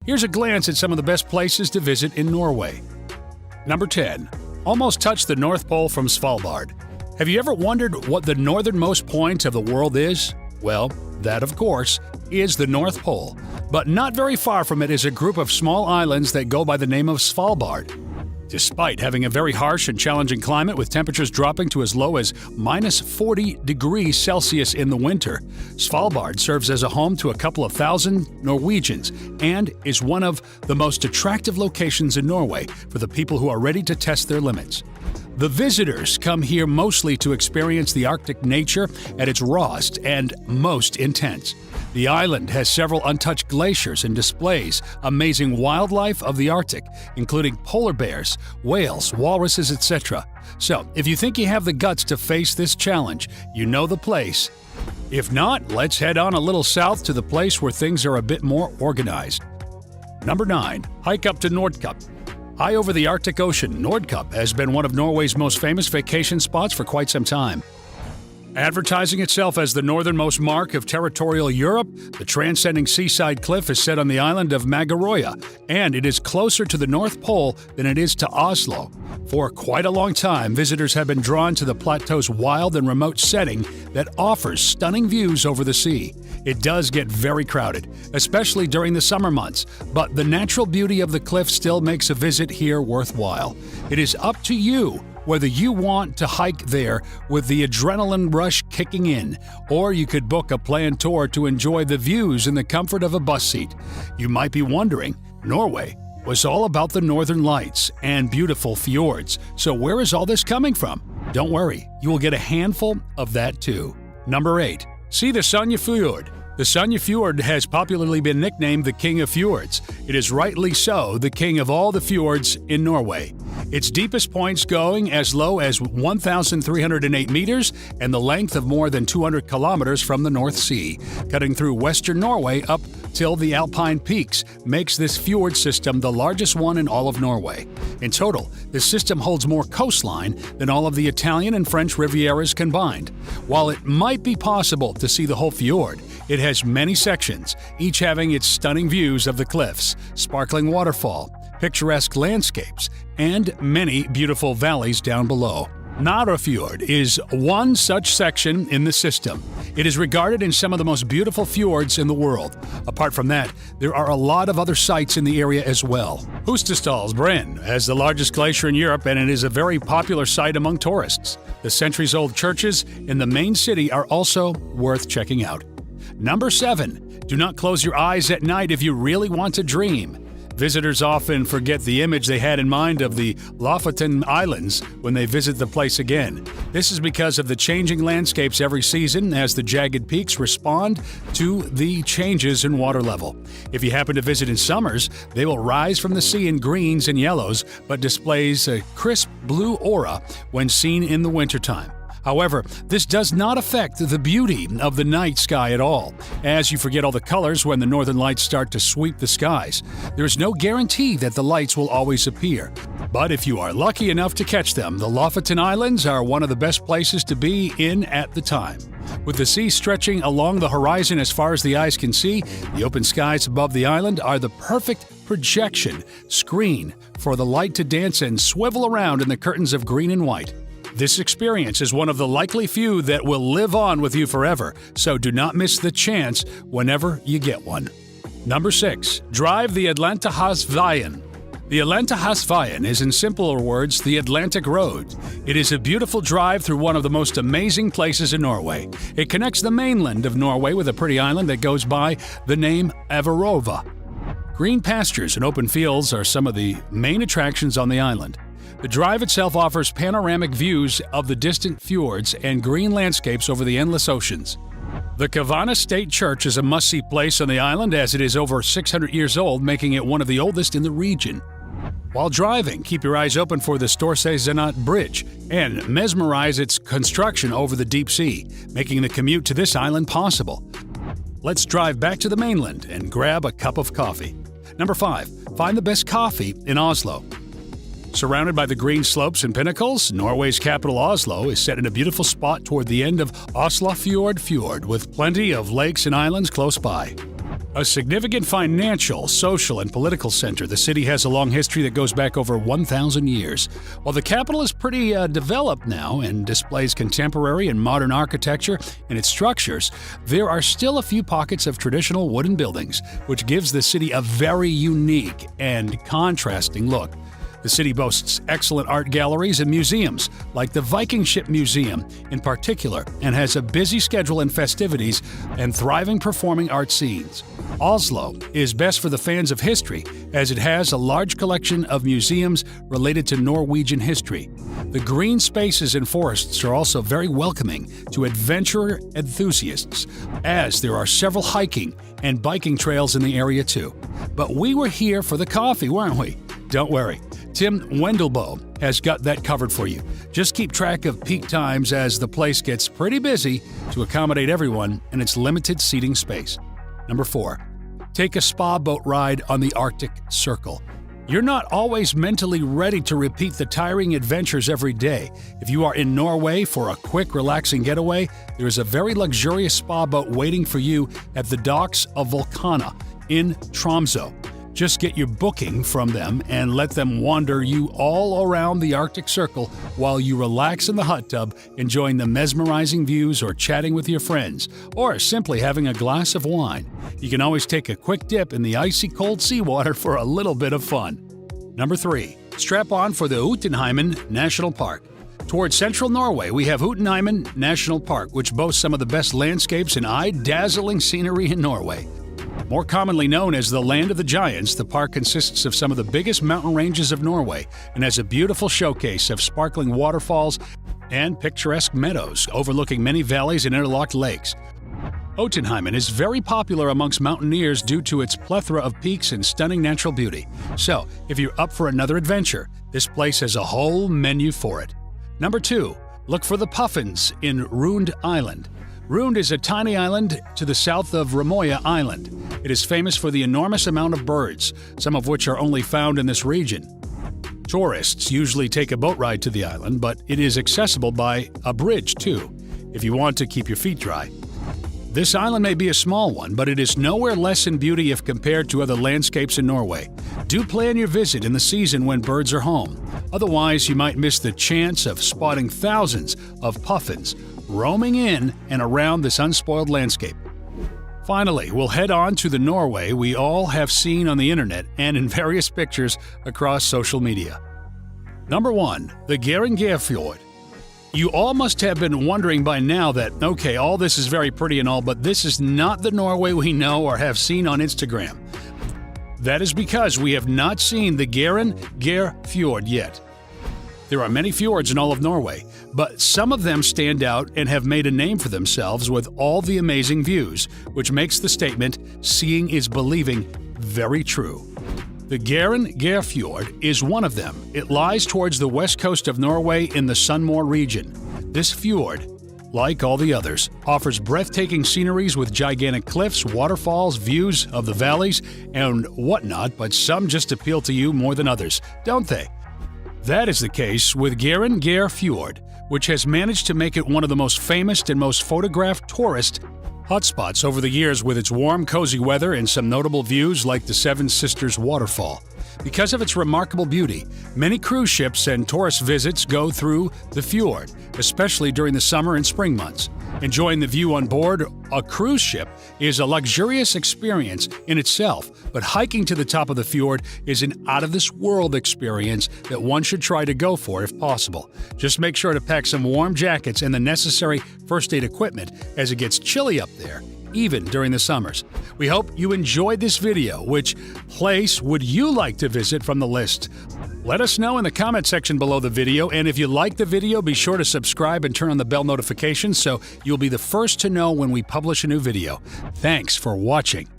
Here's a glance at some of the best places to visit in Norway. Number 10. Almost touch the North Pole from Svalbard. Have you ever wondered what the northernmost point of the world is? Well, that, of course, is the North Pole. But not very far from it is a group of small islands that go by the name of Svalbard. Despite having a very harsh and challenging climate with temperatures dropping to as low as minus 40 degrees Celsius in the winter, Svalbard serves as a home to a couple of thousand Norwegians and is one of the most attractive locations in Norway for the people who are ready to test their limits. The visitors come here mostly to experience the Arctic nature at its rawest and most intense. The island has several untouched glaciers and displays amazing wildlife of the Arctic, including polar bears, whales, walruses, etc. So, if you think you have the guts to face this challenge, you know the place. If not, let's head on a little south to the place where things are a bit more organized. Number 9. Hike up to Nordkapp. High over the Arctic Ocean, Nordkapp has been one of Norway's most famous vacation spots for quite some time. Advertising itself as the northernmost mark of territorial Europe, the transcending seaside cliff is set on the island of Magaroya, and it is closer to the North Pole than it is to Oslo. For quite a long time, visitors have been drawn to the plateau's wild and remote setting that offers stunning views over the sea. It does get very crowded, especially during the summer months, but the natural beauty of the cliff still makes a visit here worthwhile. It is up to you whether you want to hike there with the adrenaline rush kicking in, or you could book a planned tour to enjoy the views in the comfort of a bus seat. You might be wondering, Norway was all about the northern lights and beautiful fjords, so where is all this coming from? Don't worry, you will get a handful of that too. Number 8. See the Sognefjord. The Sognefjord has popularly been nicknamed the King of Fjords. It is rightly so the king of all the fjords in Norway. Its deepest points going as low as 1,308 meters and the length of more than 200 kilometers from the North Sea, cutting through western Norway up till the Alpine peaks, makes this fjord system the largest one in all of Norway. In total, this system holds more coastline than all of the Italian and French Rivieras combined. While it might be possible to see the whole fjord, it has many sections, each having its stunning views of the cliffs, sparkling waterfall, picturesque landscapes, and many beautiful valleys down below. Narafjord is one such section in the system. It is regarded as some of the most beautiful fjords in the world. Apart from that, there are a lot of other sites in the area as well. Hustadalsbreen has the largest glacier in Europe, and it is a very popular site among tourists. The centuries-old churches in the main city are also worth checking out. Number 7. Do not close your eyes at night if you really want to dream. Visitors often forget the image they had in mind of the Lofoten Islands when they visit the place again. This is because of the changing landscapes every season as the jagged peaks respond to the changes in water level. If you happen to visit in summers, they will rise from the sea in greens and yellows, but displays a crisp blue aura when seen in the wintertime. However, this does not affect the beauty of the night sky at all, as you forget all the colors when the northern lights start to sweep the skies. There is no guarantee that the lights will always appear. But if you are lucky enough to catch them, the Lofoten Islands are one of the best places to be in at the time. With the sea stretching along the horizon as far as the eyes can see, the open skies above the island are the perfect projection screen for the light to dance and swivel around in the curtains of green and white. This experience is one of the likely few that will live on with you forever, so do not miss the chance whenever you get one. Number 6. Drive the Atlanterhavsveien. The Atlanterhavsveien is, in simpler words, the Atlantic Road. It is a beautiful drive through one of the most amazing places in Norway. It connects the mainland of Norway with a pretty island that goes by the name Avarova. Green pastures and open fields are some of the main attractions on the island. The drive itself offers panoramic views of the distant fjords and green landscapes over the endless oceans. The Kavana State Church is a must-see place on the island as it is over 600 years old, making it one of the oldest in the region. While driving, keep your eyes open for the Storsøysandet Bridge and mesmerize its construction over the deep sea, making the commute to this island possible. Let's drive back to the mainland and grab a cup of coffee. Number 5. Find the best coffee in Oslo. Surrounded by the green slopes and pinnacles, Norway's capital Oslo is set in a beautiful spot toward the end of Oslofjord Fjord with plenty of lakes and islands close by. A significant financial, social, and political center, the city has a long history that goes back over 1,000 years. While the capital is pretty developed now and displays contemporary and modern architecture in its structures, there are still a few pockets of traditional wooden buildings, which gives the city a very unique and contrasting look. The city boasts excellent art galleries and museums, like the Viking Ship Museum in particular, and has a busy schedule and festivities and thriving performing art scenes. Oslo is best for the fans of history, as it has a large collection of museums related to Norwegian history. The green spaces and forests are also very welcoming to adventure enthusiasts, as there are several hiking and biking trails in the area too. But we were here for the coffee, weren't we? Don't worry. Tim Wendelboe has got that covered for you. Just keep track of peak times as the place gets pretty busy to accommodate everyone in its limited seating space. Number 4. Take a spa boat ride on the Arctic Circle. You're not always mentally ready to repeat the tiring adventures every day. If you are in Norway for a quick, relaxing getaway, there is a very luxurious spa boat waiting for you at the docks of Volcana in Tromsø. Just get your booking from them and let them wander you all around the Arctic Circle while you relax in the hot tub, enjoying the mesmerizing views or chatting with your friends, or simply having a glass of wine. You can always take a quick dip in the icy cold seawater for a little bit of fun. Number 3. Strap on for the Utenheimen National Park. Towards central Norway, we have Utenheimen National Park, which boasts some of the best landscapes and eye-dazzling scenery in Norway. More commonly known as the Land of the Giants, the park consists of some of the biggest mountain ranges of Norway and has a beautiful showcase of sparkling waterfalls and picturesque meadows overlooking many valleys and interlocked lakes. Utenheimen is very popular amongst mountaineers due to its plethora of peaks and stunning natural beauty. So, if you're up for another adventure, this place has a whole menu for it. Number 2. Look for the puffins in Rund Island. Rund is a tiny island to the south of Ramoya Island. It is famous for the enormous amount of birds, some of which are only found in this region. Tourists usually take a boat ride to the island, but it is accessible by a bridge too, if you want to keep your feet dry. This island may be a small one, but it is nowhere less in beauty if compared to other landscapes in Norway. Do plan your visit in the season when birds are home. Otherwise, you might miss the chance of spotting thousands of puffins roaming in and around this unspoiled landscape. Finally, we'll head on to the Norway we all have seen on the internet and in various pictures across social media. Number 1. The Geiranger-fjord. You all must have been wondering by now that, okay, all this is very pretty and all, but this is not the Norway we know or have seen on Instagram. That is because we have not seen the Geiranger-fjord yet. There are many fjords in all of Norway, but some of them stand out and have made a name for themselves with all the amazing views, which makes the statement, "Seeing is believing," very true. The Geiranger-fjord is one of them. It lies towards the west coast of Norway in the Sunnmøre region. This fjord, like all the others, offers breathtaking sceneries with gigantic cliffs, waterfalls, views of the valleys, and whatnot, but some just appeal to you more than others, don't they? That is the case with Geiranger-fjord, which has managed to make it one of the most famous and most photographed tourist hotspots over the years with its warm, cozy weather and some notable views like the Seven Sisters waterfall. Because of its remarkable beauty, many cruise ships and tourist visits go through the fjord, especially during the summer and spring months. Enjoying the view on board a cruise ship is a luxurious experience in itself, but hiking to the top of the fjord is an out-of-this-world experience that one should try to go for if possible. Just make sure to pack some warm jackets and the necessary first aid equipment as it gets chilly up there, even during the summers. We hope you enjoyed this video. Which place would you like to visit from the list? Let us know in the comment section below the video, and if you like the video, be sure to subscribe and turn on the bell notifications so you'll be the first to know when we publish a new video. Thanks for watching.